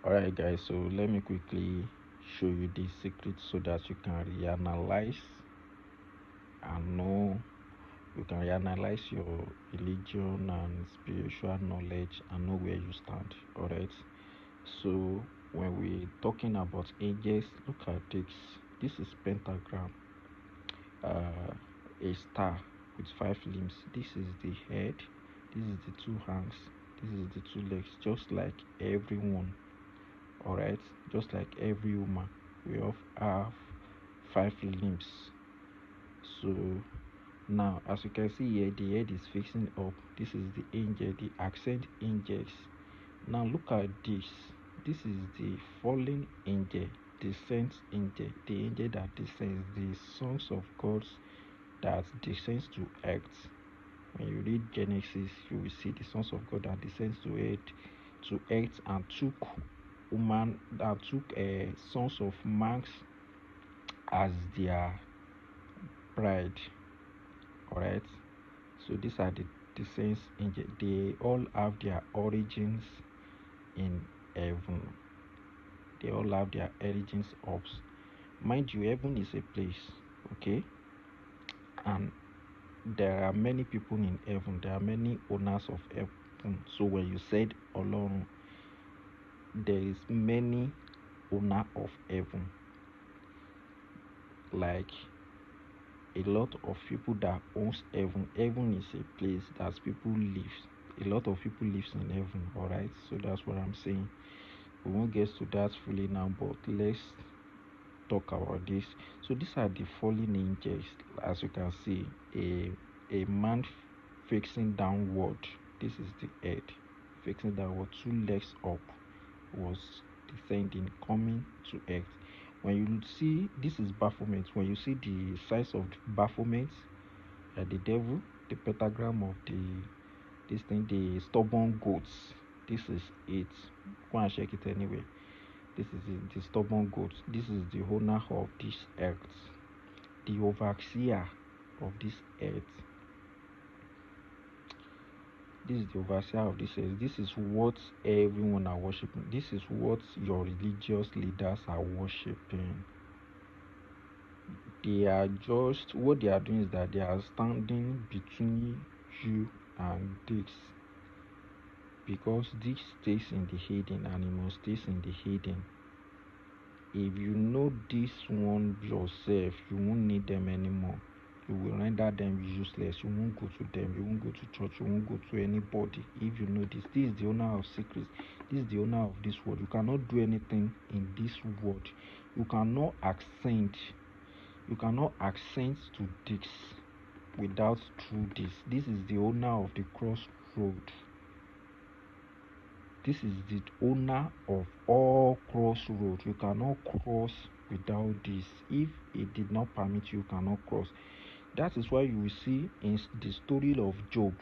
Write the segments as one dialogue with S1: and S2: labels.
S1: Alright guys, so let me quickly show you the secret so that you can reanalyze and know you can reanalyze your religion and spiritual knowledge and know where you stand. Alright. So when we're talking about angels, look at this. This is pentagram, a star with 5 limbs. This is the head, this is the 2 hands, this is the 2 legs, just like everyone. Alright, just like every woman, we all have 5 limbs. So now, as you can see here, the head is facing up. This is the angel, the ascent angels. Now look at this. This is the fallen angel, descent angel, the angel that descends, the sons of God that descends to earth. When you read Genesis, you will see the sons of God that descends to earth and took woman that took sons of man as their bride. Alright, so these are the saints angel. They all have their origins in heaven. They all have their origins up. Mind you, heaven is a place, okay? And there are many people in heaven. There are many owners of heaven. So when you said alone, there is many owner of heaven. Like a lot of people that owns heaven. Heaven is a place that people live. A lot of people lives in heaven. Alright, so that's what I'm saying. We won't get to that fully now, but let's talk about this. So these are the fallen angels. As you can see, a man facing downward. This is the head facing downward, 2 legs up, was descending, coming to earth. When you see, this is Baphomet. When you see the size of Baphomet, the devil, the pentagram of this thing, the stubborn goats. This is it. Go and check it anyway. This is it, the stubborn goats. This is the owner of this earth, the overseer of this earth. This is the overseer of this earth. This is what everyone are worshiping. This is what your religious leaders are worshiping. They are just, what they are doing is that they are standing between you and this, because this stays in the hidden and it must stays in the hidden. If you know this one yourself, you won't need them anymore. You will render them useless. You won't go to them, you won't go to church, you won't go to anybody. If you know this is the owner of secrets, this is the owner of this world. You cannot do anything in this world. You cannot accent to this without through this. This is the owner of the crossroad. This is the owner of all crossroads. You cannot cross without this. If it did not permit you, you cannot cross. That is why you will see in the story of Job,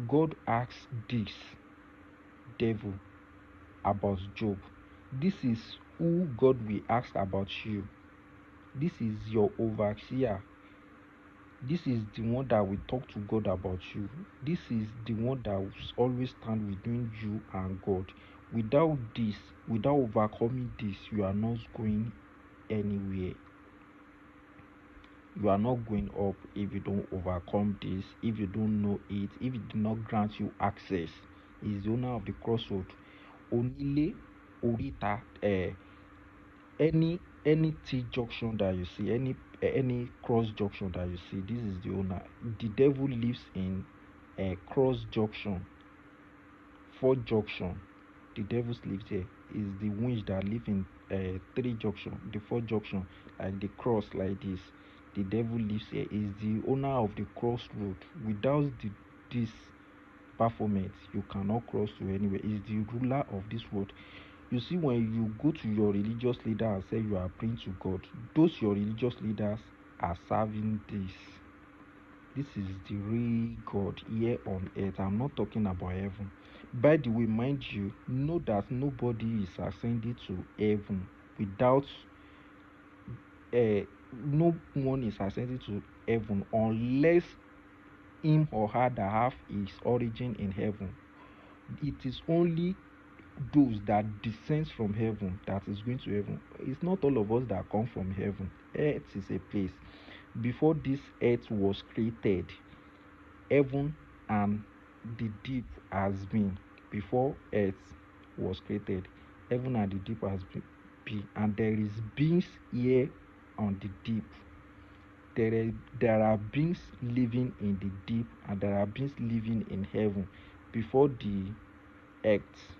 S1: God asks this devil about Job. This is who God will ask about you. This is your overseer. This is the one that will talk to God about you. This is the one that will always stand between you and God. Without this, without overcoming this, you are not going anywhere. You are not going up if you don't overcome this, if you don't know it, if it did not grant you access. He is the owner of the crossroad. Onile, Orita, any T junction that you see, any cross junction that you see, this is the owner. The devil lives in a cross junction, 4 junction. The devil lives here. Is the winch that live in 3 junction, the 4 junction, like the cross like this. The devil lives here. Is the owner of the crossroad. Without this Baphomet, you cannot cross to anywhere. Is the ruler of this world. You see, when you go to your religious leader and say you are praying to God, those your religious leaders are serving this. This is the real God here on earth. I'm not talking about heaven. By the way, mind you, know that nobody is ascending to heaven without no one is ascending to heaven unless him or her that have his origin in heaven. It is only those that descends from heaven, that is going to heaven. It's not all of us that come from heaven. Earth is a place. Before this earth was created, heaven and the deep has been. Before earth was created, heaven and the deep has been, and there is beings here on the deep. There are beings living in the deep, and there are beings living in heaven. Before the earth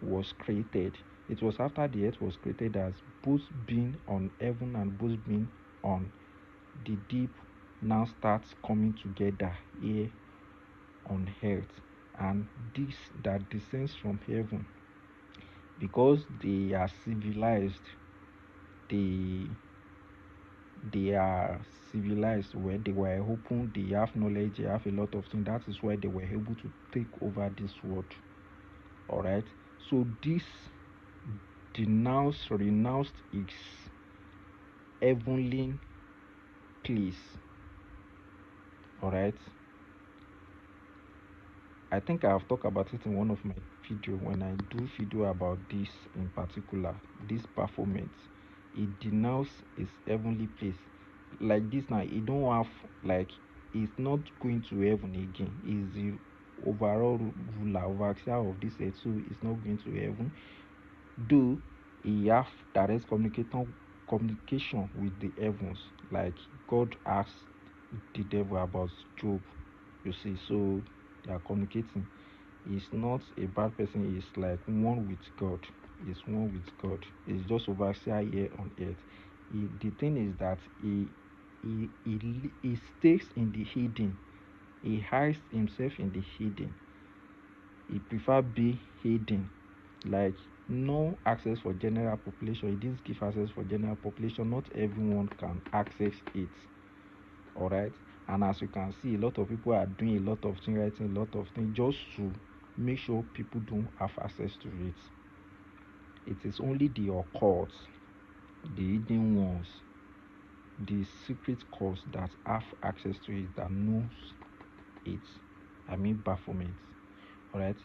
S1: was created, it was after the earth was created as both being on heaven and both being on the deep now starts coming together here on earth. And this that descends from heaven, because they are civilized, they they are civilized, where they were open, they have knowledge, they have a lot of things. That is why they were able to take over this world. All right. So this renounced its heavenly place. All right. I think I have talked about it in one of my video. When I do video about this in particular, this performance, it denounces its heavenly place. Like this now, it don't have, like, it's not going to heaven again. It's the overall ruler, overseer of this earth, so it's not going to heaven. Though he have direct communication with the heavens, like God asked the devil about Job. You see, so they are communicating. He's not a bad person. He's like one with God. He's one with God. He's just overseer here on earth. The thing is that he stays in the hidden. He hides himself in the hidden. He prefer be hidden, like no access for general population. He didn't give access for general population. Not everyone can access it. All right. And as you can see, a lot of people are doing a lot of things, writing a lot of things just to make sure people don't have access to it. It is only the occult, the hidden ones, the secret cause that have access to it, that knows it. I mean Baphomet. Alright.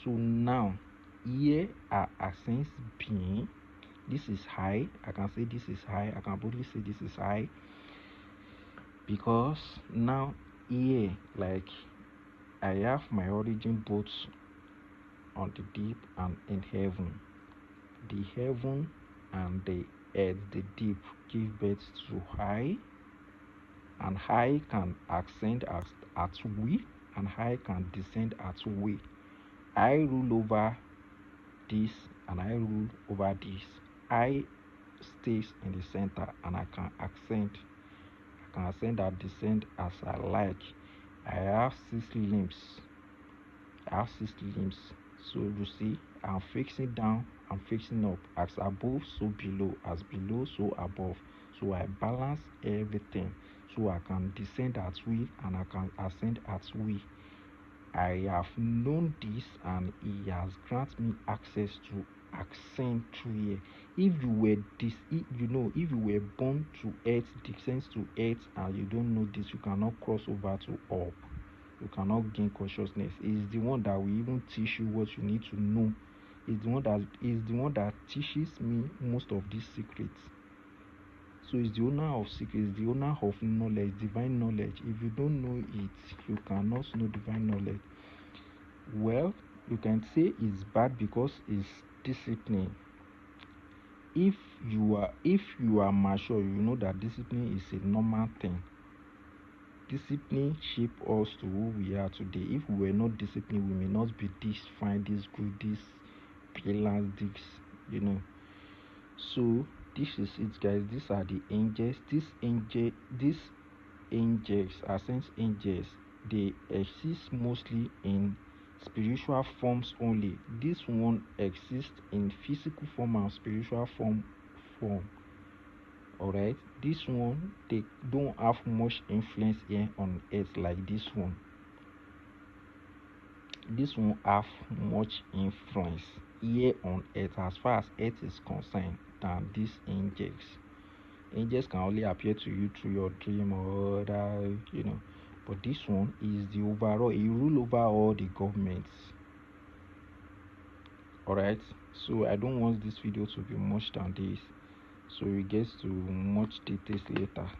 S1: So now here are ascends being. This is high. I can say this is high. I can boldly say this is high. Because now here, like, I have my origin both on the deep and in heaven. The heaven and the earth, the deep, give birth to high, and high can ascend at will, and high can descend at will. I rule over this, and I rule over this. I stays in the center, and I can ascend. I can ascend and descend as I like. I have 6 limbs. So you see, I'm fixing down, I'm fixing up. As above, so below. As below, so above. So I balance everything. So I can descend at will, and I can ascend at will. I have known this, and he has granted me access to ascend through here. If you were if you were born to earth, descend to earth, and you don't know this, you cannot cross over to up. You cannot gain consciousness. It's the one that will even teach you what you need to know. It's the one that teaches me most of these secrets. So it's the owner of secrets, the owner of knowledge, divine knowledge. If you don't know it, you cannot know divine knowledge. Well, you can say it's bad because it's discipline. If you are mature, you know that discipline is a normal thing. Discipline shape us to who we are today. If we were not disciplined, we may not be this fine, this good, this brilliant, this. So this is it, guys. These are the angels. These angels, ascent angels, they exist mostly in spiritual forms only. This one exists in physical form and spiritual form. Alright, this one, they don't have much influence here on earth like this one. This one have much influence here on earth as far as earth is concerned than these angels. Angels can only appear to you through your dream or other, but this one is the overall. He rule over all the governments. Alright, so I don't want this video to be much than this, so we get to much details later.